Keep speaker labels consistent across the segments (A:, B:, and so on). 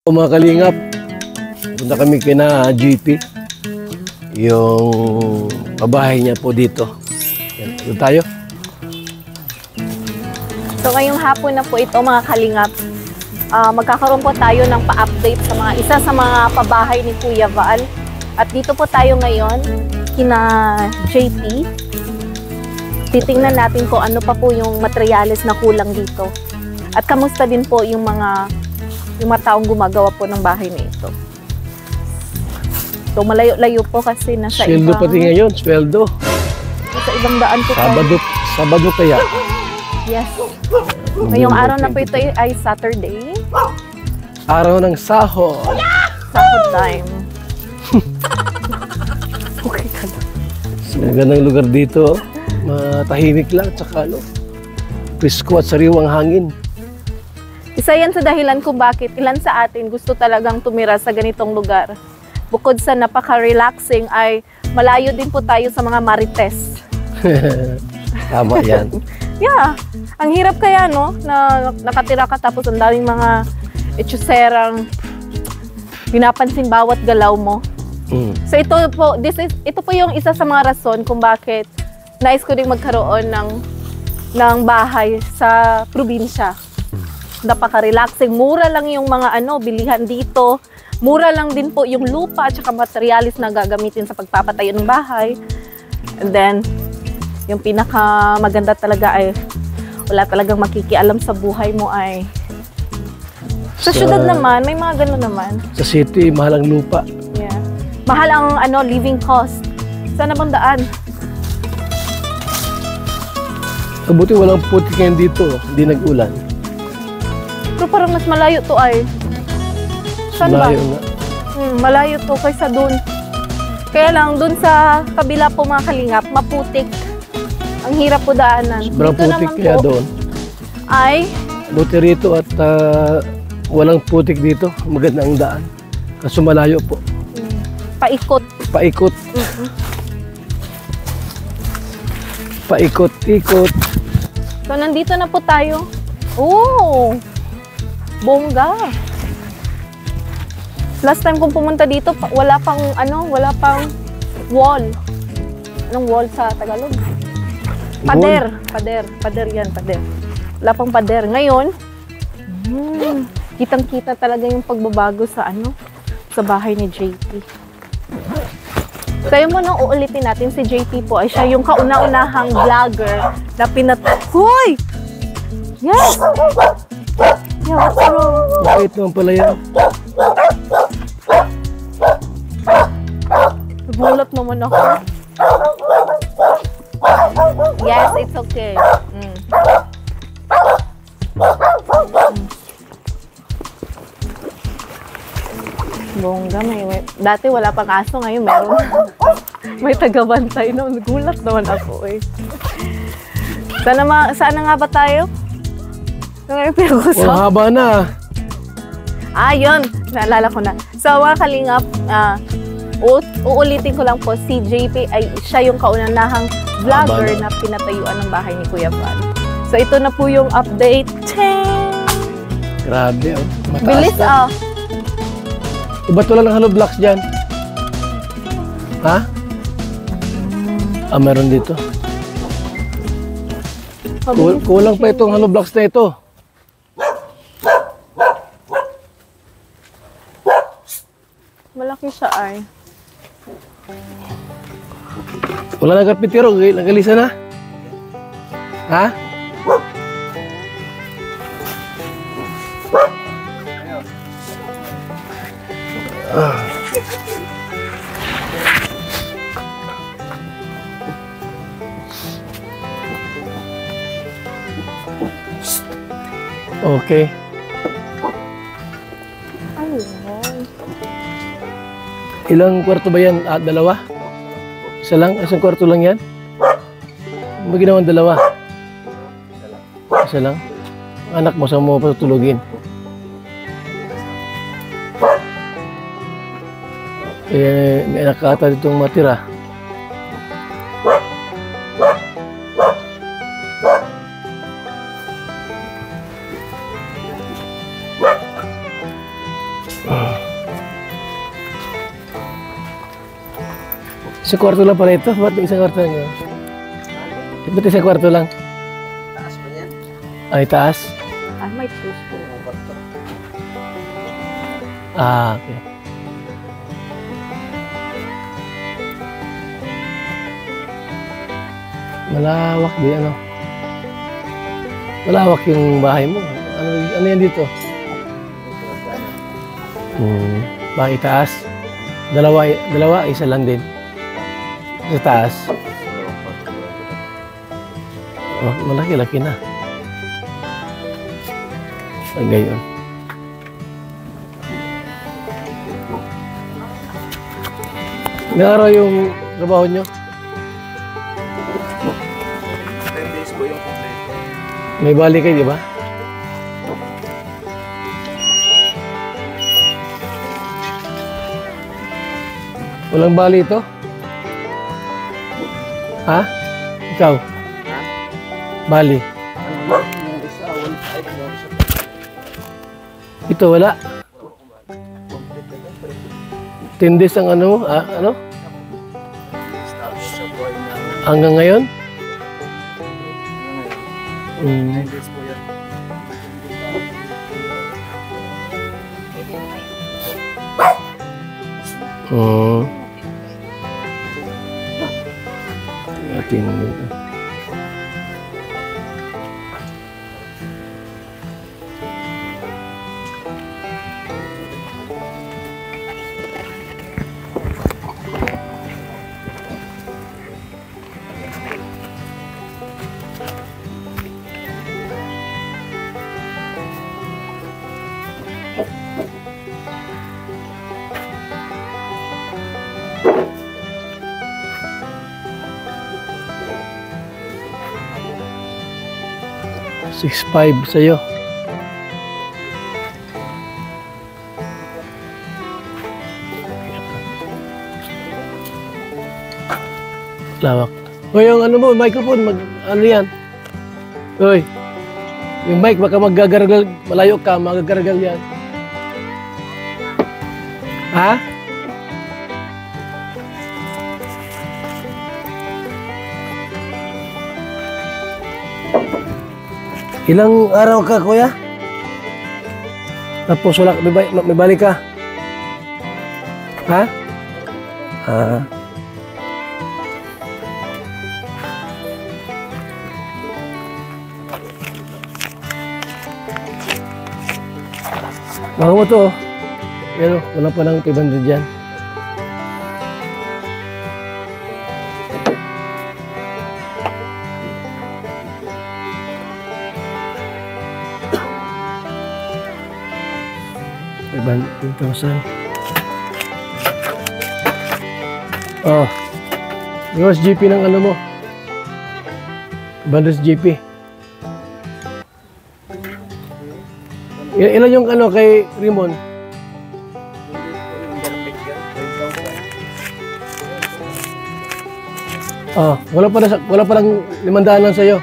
A: Mga kalingap, punta kami kina GP. Yung pabahay niya po dito. Yan, doon tayo.
B: So ngayong hapon na po ito mga kalingap, magkakaroon po tayo ng pa-update sa isa sa mga pabahay ni Kuya Val. At dito po tayo ngayon kina JP. Titingnan natin kung ano pa po yung materyales na kulang dito. At kamusta din po yung mga taong gumagawa po ng bahay na ito. So malayo-layo po kasi nasa
A: Sweldo
B: ibang...
A: pati ngayon, sweldo.
B: Nasa ibang daan po
A: Sabado kaya.
B: Yes. Ngayong araw na po ito ay Saturday.
A: Araw ng sahod.
B: Sahod time. Okay ka na.
A: Magandang lugar dito. Matahimik lang, tsaka presko at sariwang hangin.
B: Isa yan sa dahilan kung bakit ilan sa atin gusto talagang tumira sa ganitong lugar. Bukod sa napaka-relaxing ay malayo din po tayo sa mga marites.
A: Tama yan.
B: Yeah. Ang hirap kaya no, na nakatira ka tapos ang daming mga etsuserang pinapansin bawat galaw mo. So ito po yung isa sa mga rason kung bakit nais ko ding magkaroon ng bahay sa probinsya. Napaka-relaxing. Mura lang yung mga bilihan dito. Mura lang din po yung lupa at saka materialis na gagamitin sa pagpapatayo ng bahay. And then, yung pinaka-maganda talaga ay wala talagang makikialam sa buhay mo ay sa syudad naman, may mga gano'n naman.
A: Sa city, mahal ang lupa.
B: Yeah. Mahal ang living cost. Saan na bang daan?
A: Kabuti walang putik ngayon dito. Hindi nag-ulan.
B: Pero parang mas malayo to ay. Saan ba?
A: Malayo nga.
B: Malayo to kaysa dun. Kaya lang, dun sa kabila po mga kalingap, maputik. Ang hirap po daanan.
A: Sobrang
B: Dito
A: putik
B: naman
A: kaya
B: po,
A: doon.
B: ay,
A: Buti rito at walang putik dito. Maganda ang daan. Kaso malayo po.
B: paikot.
A: Paikot. Paikot-ikot.
B: So, nandito na po tayo. Oh! Bongga! Last time kong pumunta dito, wala pang wall. Anong wall sa Tagalog? Pader yan. Wala pang pader. Ngayon, kitang-kita talaga yung pagbabago sa bahay ni JP. Kaya mo nang uulitin natin, si JP po ay siya yung kauna-unahang vlogger na Hoy! Yes! Yeah, what's wrong?
A: Bakit naman pala yan?
B: Nagulat naman ako. Yes, it's okay. Bongga, dati wala pang aso, ngayon meron. May tagabantay na. Nagulat naman ako eh. Saan na nga ba tayo?
A: Haba na.
B: Yun. Naalala ko na. So, mga kalingap, uulitin ko lang po, si JP ay siya yung kaunanahang vlogger na pinatayuan ng bahay ni Kuya Val. So, ito na po yung update.
A: Grabe, mataas
B: bilis,
A: na. Ba't wala ng hollow blocks dyan? Ha? Meron dito. Kulang pa itong hollow blocks na ito.
B: Malaki siya ay.
A: Wala na kapitiro, nagalisa na. Ha? Okay. Ilang kwarto ba yan? Dalawa? Isa lang? Isang kwarto lang yan? May ginawang dalawa? Isa lang? Anak mo, saan mo patutulugin? May anak ka ata ditong matira. Isang kwarto lang pala ito. Ba't isang kwarto lang yun? Ba't isang kwarto lang?
C: Taas pa yan.
A: Ay, taas.
B: Ah, may puso.
A: Ah, okay. Malawak di ano. Malawak yung bahay mo. Ano yan dito? Bahay taas. Dalawa, isa lang din. Sa taas. Oh, malaki-laki na. Ay, gayon. Ilang araw yung trabaho nyo?
C: 10 days po yung kompleto.
A: May balik kayo, di ba? Walang bali ito? Ha? Ikaw?
C: Ha?
A: Bali.
C: Yung isa, 1.5 yung isa.
A: Ito wala. 10 days ang ano? Ano?
C: Tapos sa buhay na
A: Hanggang ngayon?
C: ngayon. 9 days po yan.
A: Atin dito. $6,500 sa'yo. Lawak. O yung ano mo, microphone, ano yan? Uy, yung mic, baka maggagargal, malayo ka, magagargal yan. Ha? Ilang araw ka, kuya? Tapos wala, may balik ka? Ha? Ah. Baka mo to, oh. Pero wala pa ng 500 dyan. $2,000. Oh. Yung GP ng ano mo? Banders GP. Ilan yung ano kay Raymond? Oh, wala pa lang 500 lang sa'yo.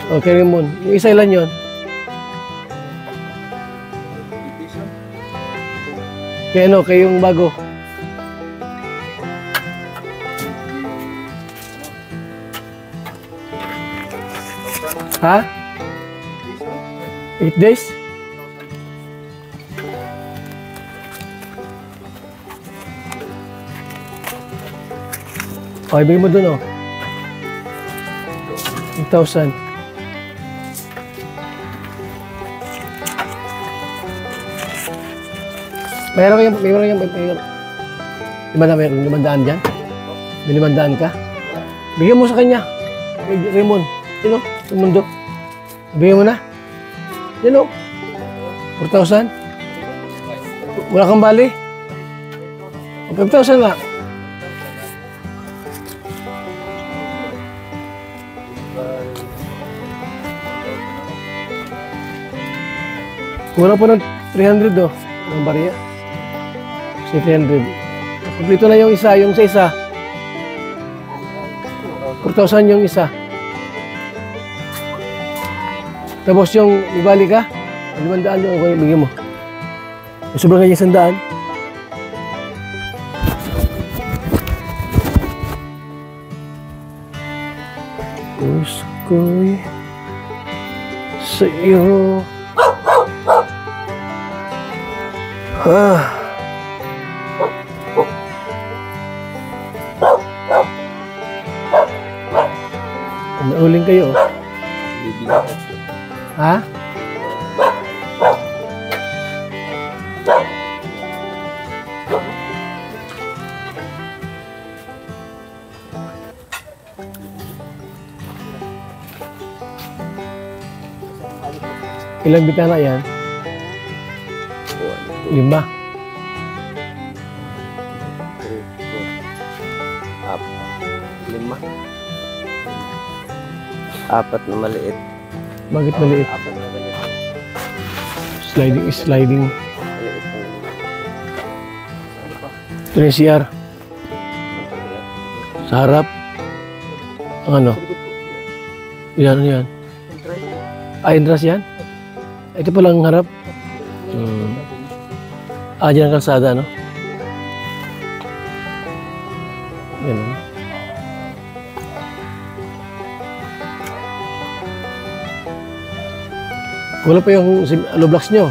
A: Oh, kay Raymond. Yung isa ilan yun? Kaya ano, kay yung bago. Ha? 8 days? O, ibigay mo dun, o. 8,000. Mayroon yung 500 dyan? May 500 ka? Bigyan mo sa kanya. Kay Raymond. Sino? Sa mundo. Bigyan mo na. Yan o. 4,000. Wala kang bali. 5,000 nga. Wala pa ng 300 o. Ng bariya. Kasi 300. Kumplito na yung isa. Yung sa isa. 4,000 yung isa. Tapos yung ibali ka, 500 doon ako bigyan mo. Sobrang kanya 100. Gusto'y sa iyo. Nauling kayo. Ha? Ilang bitana yan? 5.
C: 5. 4 na maliit.
A: Bakit maliit?
C: 4 na maliit.
A: Sliding.
C: Maliit na
A: Ito na yung CR. Sa harap. Ang ano? Yan, ano yan? Entrance yan? Ito palang harap. Dyan ang kalsada, no? Yan. Wala pa yung hollow blocks nyo.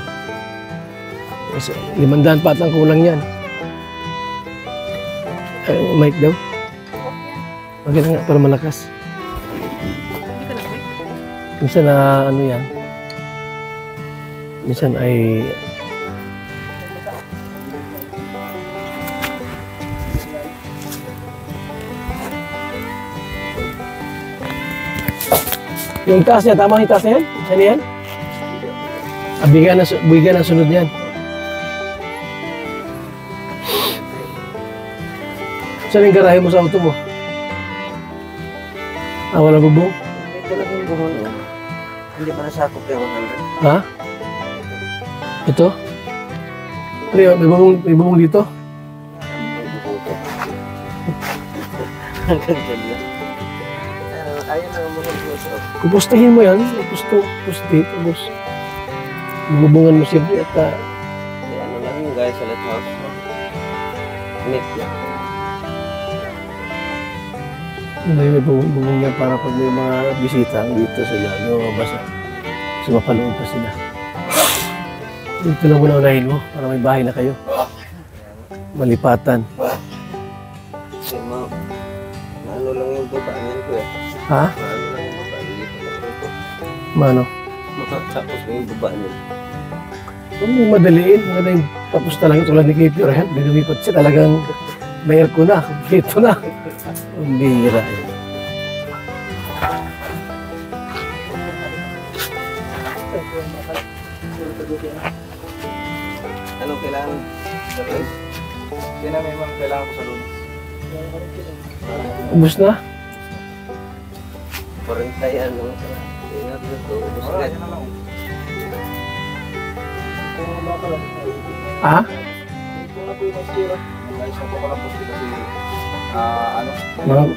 A: 500 pa at ang kulang yan. Mic daw. Maganda nga para malakas. Minsan na ano yan. Minsan ay yung taas niya, tama yung taas na yan? Saan yan? Bigan na sunod yan. Saan yung garahe mo sa auto mo? Walang bubong?
C: Ito lang yung buhon. Hindi pa nasakop yung 100.
A: Ha? Ito? Pero may bubong dito?
C: Hanggang dyan lang. Ayun lang ang buhon mo.
A: Kupustahin mo yan. Pusti. Tapos bubungan mo siyempre at
C: Ano lang yung guys sa lighthouse. Neat lang.
A: may bubong yan para pag may mga bisita dito sila, basta mapanood pa sila. Ito lang muna unahin mo para may bahay na kayo. Malipatan.
C: Kasi maano lang yung baba niyan ko eh.
A: Ha?
C: Maano lang yung baba. Dito lang ito.
A: Mano?
C: Tapos yung baba niyan.
A: Huwag mong madaliin. Maganda yung tapos talaga tulad ni Katie Orhan. Binumipat siya talagang may aircon na. Kompleto na. Ang bihira yun.
C: Anong kailangan? Hindi na may mga kailangan ko sa lunes.
A: Ubus na?
C: 40 yan. Ingat dito. Ubus agad.
A: Ha?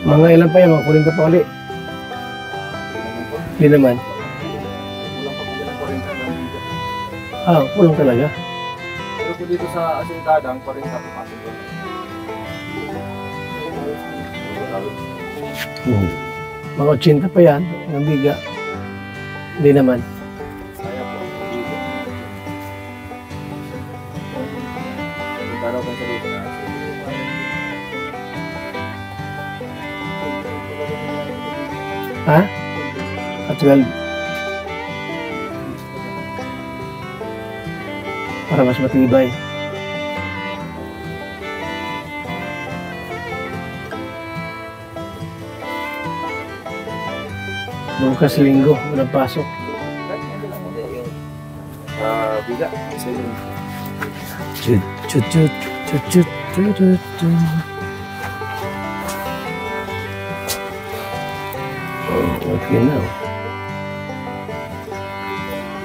A: Mga ilan pa yan? Mga kuling ka pa ulit. Hindi naman. Kulang talaga.
C: Pero kung dito sa Asintadang, 40 pa pasok doon.
A: Mga 80 pa yan. Ang biga. Hindi naman.
C: Kaya po. Itaraw ko sa dito na.
A: Ha? At 12. Para mas matibay. Bukas linggo, walang pasok.
C: Biga. Isa yun.
A: Chut, chut, chut, chut, chut, chut, chut, chut. Okay na.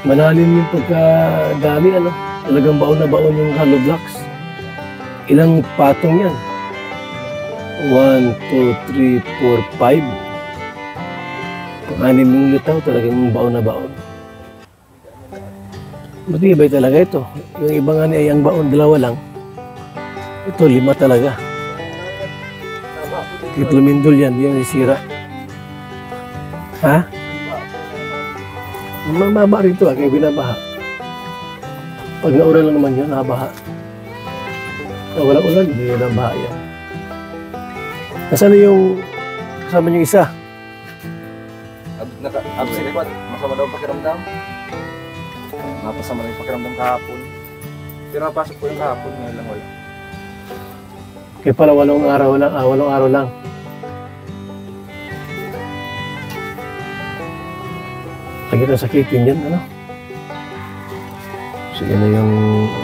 A: Malalim yung pagkadami, ano? Talagang baon na baon yung hollow blocks. Ilang patong yan? 1, 2, 3, 4, 5. Pang-anim yung lutaw, talagang baon na baon. Matibay talaga ito. Yung iba nga niya, yung baon, 2 lang. Ito, 5 talaga. Kahit lumindol yan, di yan sisira. Ha? Mababa rin ito, kaya binabaha. Pag naulan lang naman yun, nabaha. Kaya walang ulan, hindi yan ang baha yan. Nasaan yung kasama niyong isa?
C: Absent ba? Masama daw ang pakiramdam. Napasama na yung pakiramdam kahapon. Pero napasok po yung kahapon, ngayon lang wala.
A: Kaya pala 8 araw lang, 8 araw lang. Lagi na sakitin yan, ano? So, yan na yung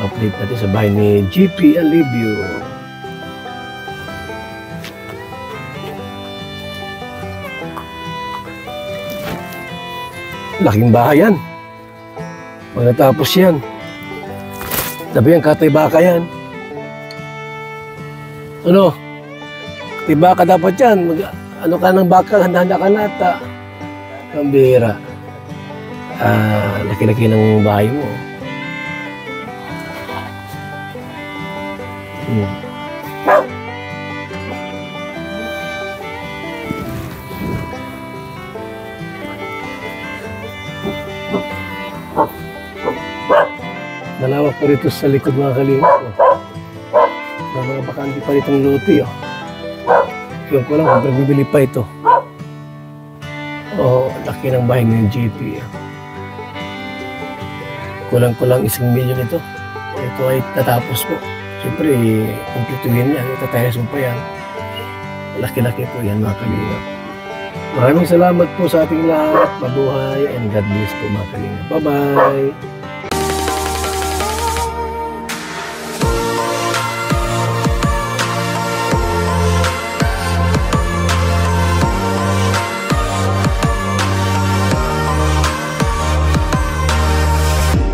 A: update natin sa bahay ni GP Alivio. Laking bahay yan. Pagkatapos yan. Sabi yan, katay baka yan. Ano? Katay baka dapat yan. Ano ka ng baka, handa-handa ka na ata. Ang bihira. Laki-laki ng bahay mo. Malawak pa rito sa likod mga kalingap. May mga bakante pa ritong lote. Yung ko lang kung bibili pa ito. Laki ng bahay ng GP. Kulang-kulang 1 milyon ito. Ito ay tatapos po. Siyempre, kumplituhin niya. Itatayas mo pa yan. Laki-laki po yan mga kalingap. Maraming salamat po sa ating lahat. Mabuhay and God bless po mga kalingap. Bye-bye!